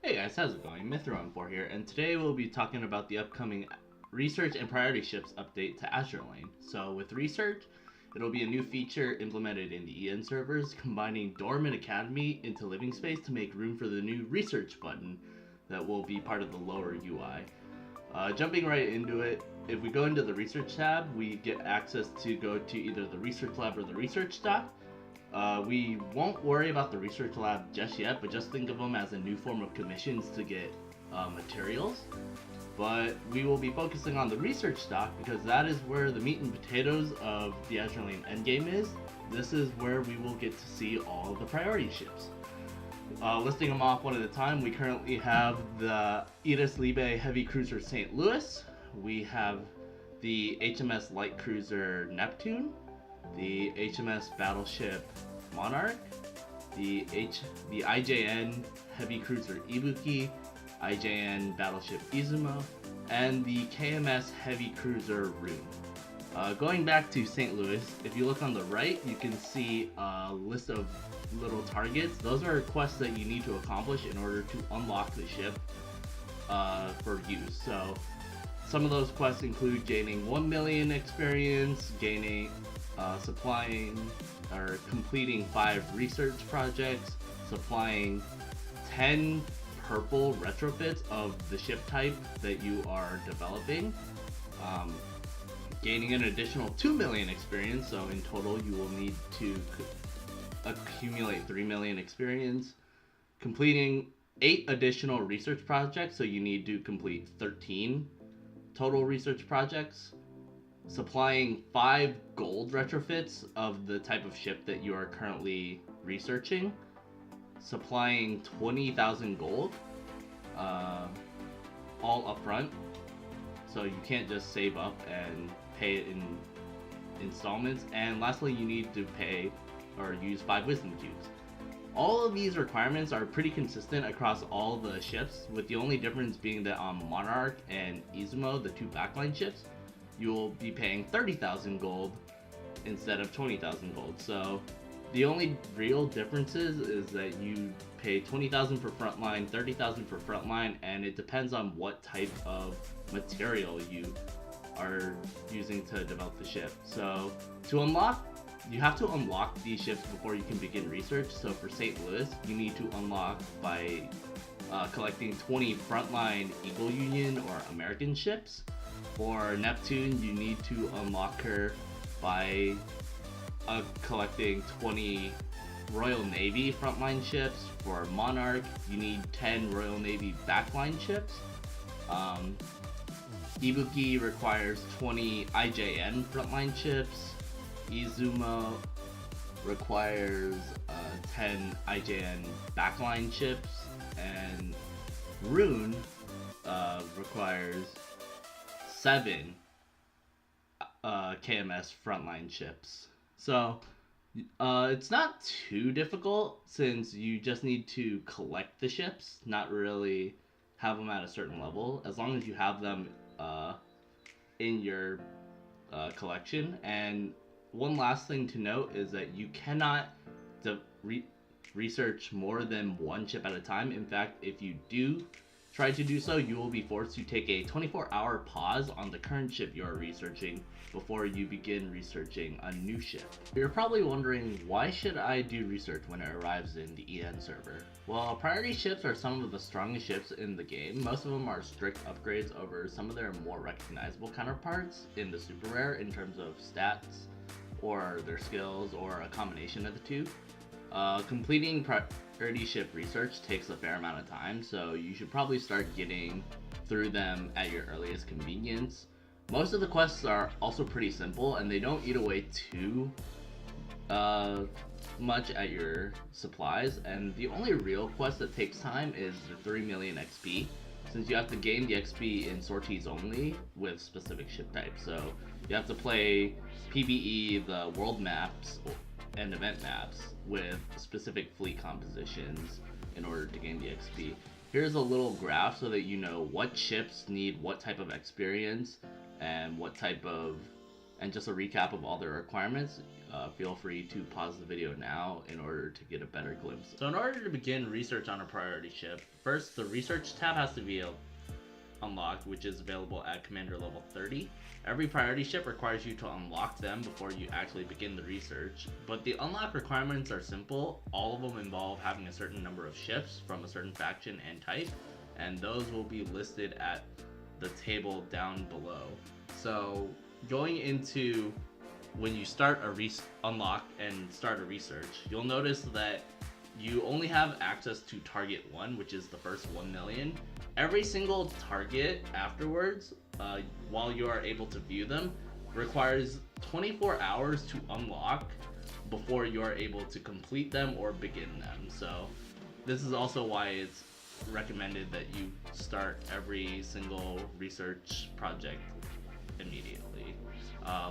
Hey guys, how's it going? Mithra14 here, and today we'll be talking about the upcoming Research and Priority Ships update to Azure Lane. So with Research, it'll be a new feature implemented in the EN servers, combining Dorm and Academy into living space to make room for the new Research button that will be part of the lower UI. Jumping right into it, if we go into the Research tab, we get access to go to either the Research Lab or the Research dock. We won't worry about the research lab just yet, but just think of them as a new form of commissions to get materials. But we will be focusing on the research dock because that is where the meat and potatoes of the Azure Lane endgame is. This is where we will get to see all of the priority ships. Listing them off one at a time, we currently have the Lyfo Heavy Cruiser St. Louis. We have the HMS Light Cruiser Neptune, the HMS Battleship Monarch, the IJN Heavy Cruiser Ibuki, IJN Battleship Izumo, and the KMS Heavy Cruiser Rune. Going back to St. Louis, if you look on the right, you can see a list of little targets. Those are quests that you need to accomplish in order to unlock the ship for use. So some of those quests include gaining 1 million experience, supplying or completing 5 research projects, supplying 10 purple retrofits of the ship type that you are developing, gaining an additional 2 million experience, so in total you will need to accumulate 3 million experience, completing 8 additional research projects, so you need to complete 13 total research projects, supplying 5 gold retrofits of the type of ship that you are currently researching, supplying 20,000 gold, all up front, so you can't just save up and pay it in installments, and lastly you need to pay or use 5 wisdom cubes. All of these requirements are pretty consistent across all the ships, with the only difference being that on Monarch and Izumo, the 2 backline ships, you will be paying 30,000 gold instead of 20,000 gold. So the only real differences is that you pay 20,000 for frontline, 30,000 for frontline, and it depends on what type of material you are using to develop the ship. So you have to unlock these ships before you can begin research. So for St. Louis, you need to unlock by collecting 20 frontline Eagle Union or American ships. For Neptune, you need to unlock her by collecting 20 Royal Navy frontline ships. For Monarch, you need 10 Royal Navy backline ships. Ibuki requires 20 IJN frontline ships. Izumo requires 10 IJN backline ships. And Rune requires 7 KMS frontline ships. So it's not too difficult since you just need to collect the ships, not really have them at a certain level, as long as you have them in your collection. And one last thing to note is that you cannot research more than 1 ship at a time. In fact, if you do try to do so, you will be forced to take a 24-hour pause on the current ship you are researching before you begin researching a new ship. You're probably wondering, why should I do research when it arrives in the EN server? Well, priority ships are some of the strongest ships in the game. Most of them are strict upgrades over some of their more recognizable counterparts in the super rare in terms of stats or their skills, or a combination of the two. Completing priority ship research takes a fair amount of time, so you should probably start getting through them at your earliest convenience. Most of the quests are also pretty simple, and they don't eat away too much at your supplies, and the only real quest that takes time is the 3 million XP, since you have to gain the XP in sorties only with specific ship types. So you have to play PvE, the world maps and event maps with specific fleet compositions in order to gain the XP. Here's a little graph so that you know what ships need what type of experience and what type of, and just a recap of all their requirements. feel free to pause the video now in order to get a better glimpse. So in order to begin research on a priority ship, first the research tab has to be unlocked, which is available at commander level 30. Every priority ship requires you to unlock them before you actually begin the research, but the unlock requirements are simple. All of them involve having a certain number of ships from a certain faction and type, and those will be listed at the table down below. So going into when you start a unlock and start a research, you'll notice that you only have access to target 1, which is the first 1 million. Every single target afterwards, while you are able to view them, requires 24 hours to unlock before you are able to complete them or begin them. So this is also why it's recommended that you start every single research project immediately.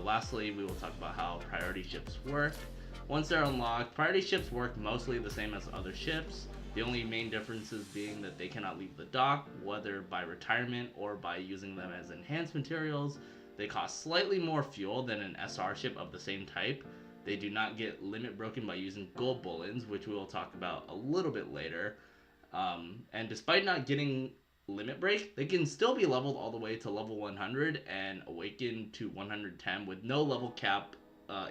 Lastly, we will talk about how priority ships work. Once they're unlocked, priority ships work mostly the same as other ships. The only main differences being that they cannot leave the dock, whether by retirement or by using them as enhanced materials. They cost slightly more fuel than an SR ship of the same type. They do not get limit broken by using gold bullets, which we will talk about a little bit later. And despite not getting limit break, they can still be leveled all the way to level 100 and awaken to 110 with no level cap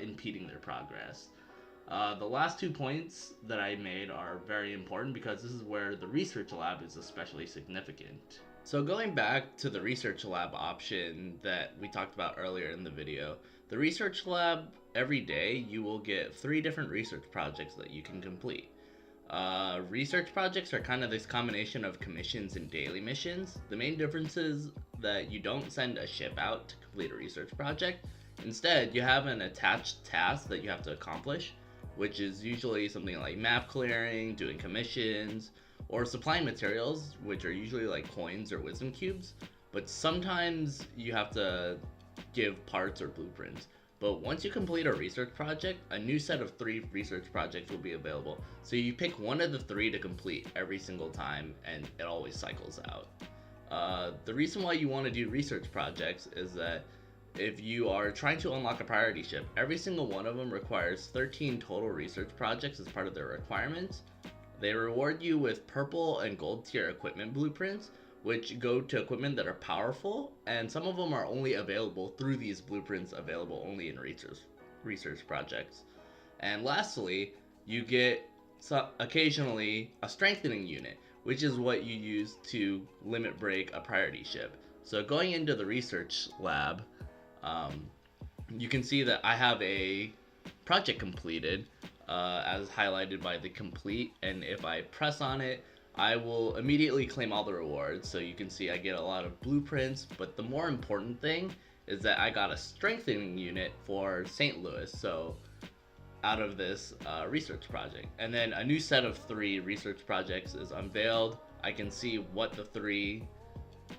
impeding their progress. The last 2 points that I made are very important because this is where the research lab is especially significant. So going back to the research lab option that we talked about earlier in the video, the research lab, every day you will get 3 different research projects that you can complete. Research projects are kind of this combination of commissions and daily missions. The main difference is that you don't send a ship out to complete a research project. Instead, you have an attached task that you have to accomplish, which is usually something like map clearing, doing commissions, or supplying materials, which are usually like coins or wisdom cubes. But sometimes you have to give parts or blueprints. But once you complete a research project, a new set of 3 research projects will be available. So you pick one of the 3 to complete every single time, and it always cycles out. The reason why you want to do research projects is that if you are trying to unlock a priority ship, every single one of them requires 13 total research projects as part of their requirements. They reward you with purple and gold tier equipment blueprints, which go to equipment that are powerful, and some of them are only available through these blueprints, available only in research projects. And lastly, you get occasionally a strengthening unit, which is what you use to limit break a priority ship. So going into the research lab, you can see that I have a project completed, as highlighted by the complete, and if I press on it, I will immediately claim all the rewards. So you can see I get a lot of blueprints, but the more important thing is that I got a strengthening unit for St. Louis, so out of this research project. And then a new set of 3 research projects is unveiled. I can see what the 3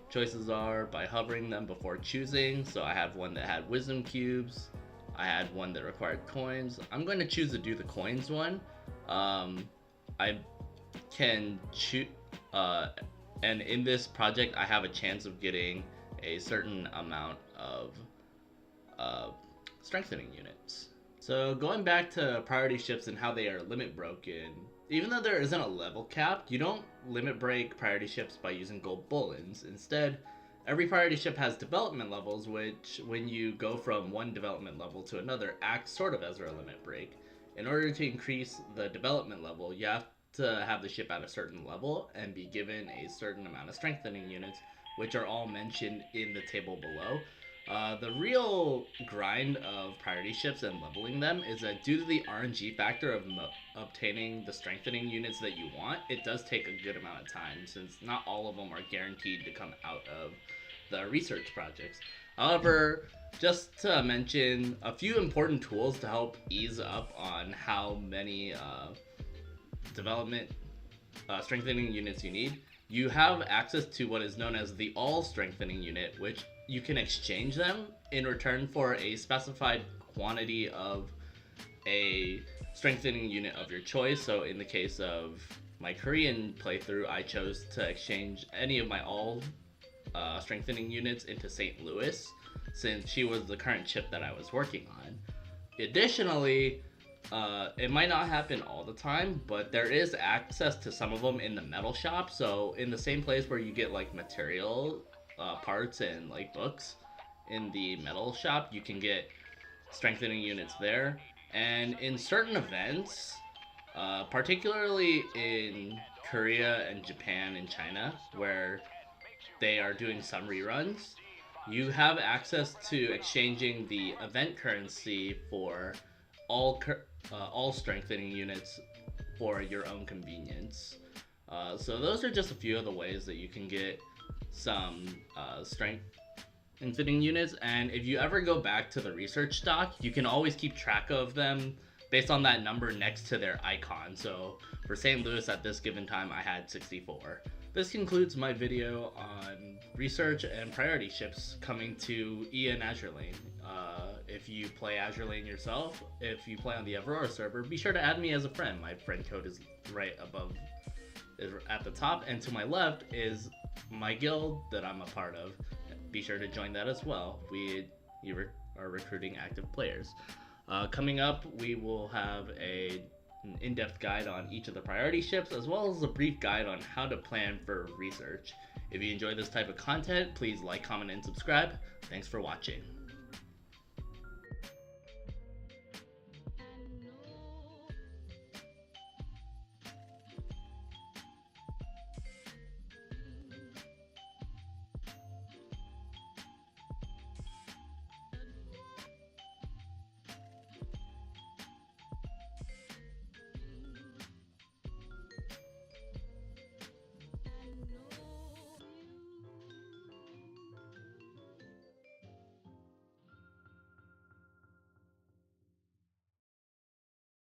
choices are by hovering them before choosing. So I have one that had wisdom cubes, I had one that required coins. I'm going to choose to do the coins one. I can choose, and in this project I have a chance of getting a certain amount of strengthening units. So going back to priority ships and how they are limit broken, even though there isn't a level cap, you don't limit break priority ships by using gold bullets. Instead, every priority ship has development levels, which when you go from one development level to another acts sort of as a limit break. In order to increase the development level, you have to have the ship at a certain level and be given a certain amount of strengthening units, which are all mentioned in the table below. The real grind of priority ships and leveling them is that due to the RNG factor of obtaining the strengthening units that you want, it does take a good amount of time, since not all of them are guaranteed to come out of the research projects. However, just to mention a few important tools to help ease up on how many development strengthening units you need, you have access to what is known as the all strengthening unit, which you can exchange them in return for a specified quantity of a strengthening unit of your choice. So in the case of my Korean playthrough, I chose to exchange any of my all strengthening units into St. Louis, since she was the current chip that I was working on. Additionally, it might not happen all the time, but there is access to some of them in the metal shop. So in the same place where you get like material parts and like books in the metal shop, you can get strengthening units there. And in certain events, particularly in Korea and Japan and China, where they are doing some reruns, you have access to exchanging the event currency for all strengthening units for your own convenience. So those are just a few of the ways that you can get some strengthening units. And if you ever go back to the research stock, you can always keep track of them based on that number next to their icon. So for St. Louis at this given time, I had 64. This concludes my video on research and priority ships coming to E and Azure Lane. If you play Azure Lane yourself, if you play on the Aurora server, be sure to add me as a friend. My friend code is right above, is at the top, and to my left is my guild that I'm a part of. Be sure to join that as well. You are recruiting active players. Coming up, we will have an in-depth guide on each of the priority ships, as well as a brief guide on how to plan for research. If you enjoy this type of content, please like, comment, and subscribe. Thanks for watching.